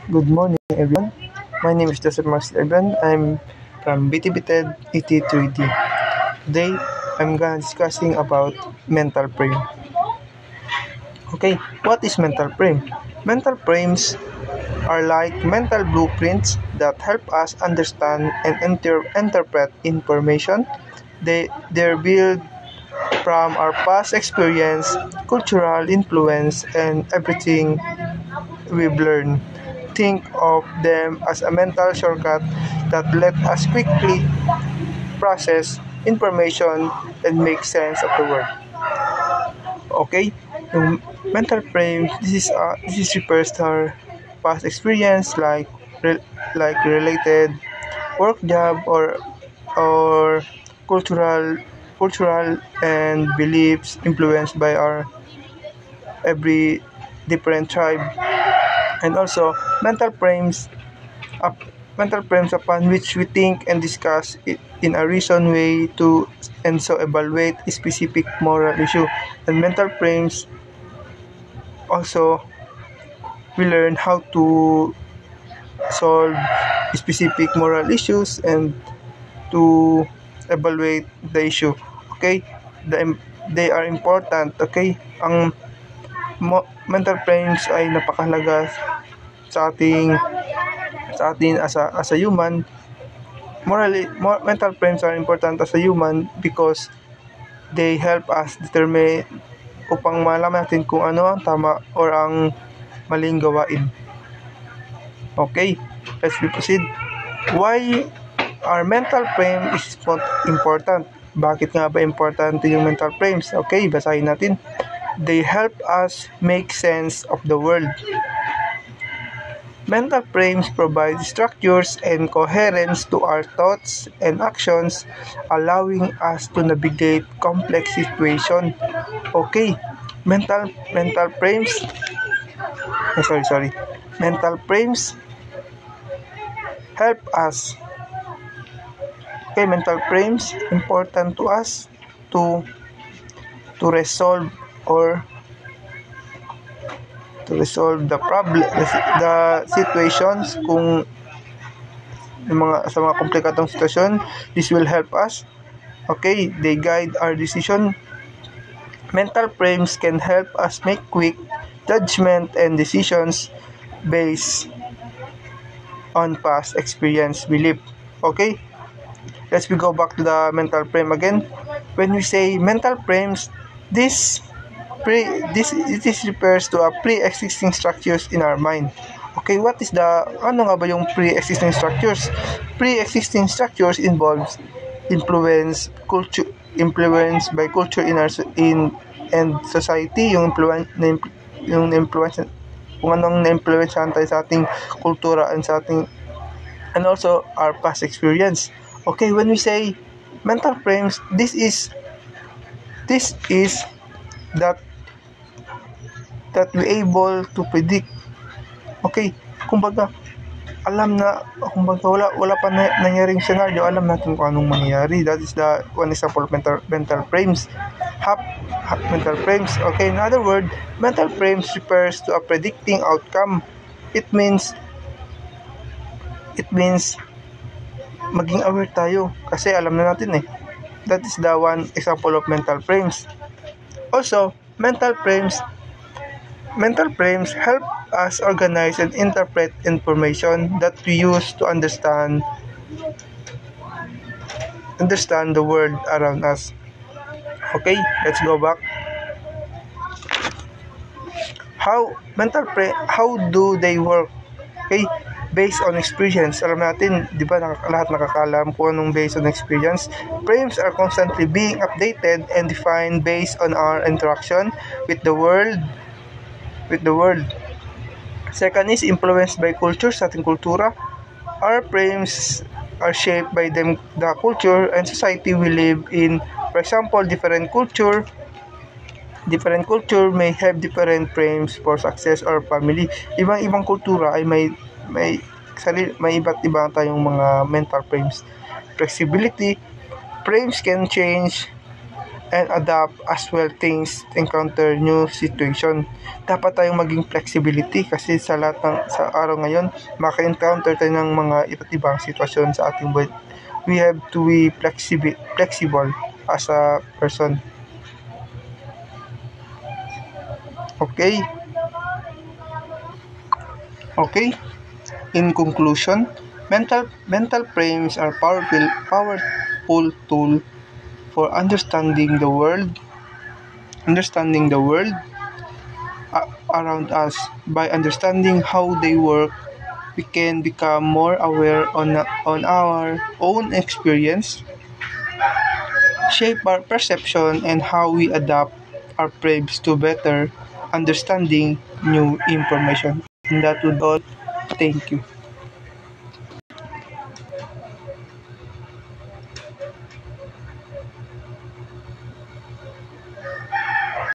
Good morning, everyone. My name is Joseph Max Evan. I'm from BTBTED ET3D. Today, I'm gonna discussing about mental frame. Okay, what is mental frame? Mental frames are like mental blueprints that help us understand and interpret information. They're built from our past experience, cultural influence, and everything we've learned. Think of them as a mental shortcut that let us quickly process information and make sense of the world. Okay, yung mental frame. This is refers to our past experience like related work job or cultural and beliefs influenced by our every different tribe, and also up mental frames upon which we think and discuss it in a reasoned way to and so evaluate a specific moral issue. And mental frames also we learn how to solve specific moral issues and to evaluate the issue. Okay, they are important. Okay, ang mental frames ay napakahalaga sa atin as a human. Mental frames are important as a human because they help us determine upang malaman natin kung ano ang tama or ang maling gawain. Okay, let's proceed. Why our mental frame is important? Bakit nga ba importante yung mental frames? Okay, basahin natin. They help us make sense of the world. Mental frames provide structures and coherence to our thoughts and actions, allowing us to navigate complex situations. Okay, mental frames. Mental frames help us. Okay, mental frames important to us to resolve the problem, the situations. Kung sa mga komplikadong sitwasyon, this will help us. Okay, they guide our decision. Mental frames can help us make quick judgment and decisions based on past experience, belief. Okay, let's go back to the mental frame again. When we say mental frames, this refers to a pre-existing structures in our mind. Okay, ano nga ba yung pre-existing structures? Pre-existing structures involves influence by culture and society, yung influence kung anong na-influensyahan tayo sa ating kultura and also our past experience. Okay, when we say mental frames, this is that we able to predict. Okay, kumbaga wala pa nangyaring scenario, alam natin kung anong mangyayari. That is the one example of mental frames. Mental frames. Okay, in other words, mental frames refers to a predicting outcome. It means maging aware tayo kasi alam na natin eh. That is the one example of mental frames. Also, mental frames help us organize and interpret information that we use to understand the world around us. Okay, let's go back. How do they work? Okay, based on experience. Alam natin, di ba, lahat nakakalam kung anong based on experience. Frames are constantly being updated and defined based on our interaction with the world. Second is influenced by culture, sa ating kultura. Our frames are shaped by the culture and society we live in. For example, different culture may have different frames for success or family. Ibang kultura ay may iba't iba tayong mga mental frames. Flexibility, frames can change and adapt as well things encounter new situation. Dapat tayong maging flexibility kasi sa lahat sa araw ngayon, maka-encounter tayo ng mga iba't ibang sitwasyon sa ating buhay. We have to be flexible as a person. Okay? Okay? In conclusion, mental frames are powerful tool for understanding the world around us. By understanding how they work, we can become more aware on our own experience, shape our perception, and how we adapt our frames to better understanding new information. And that would all. Thank you.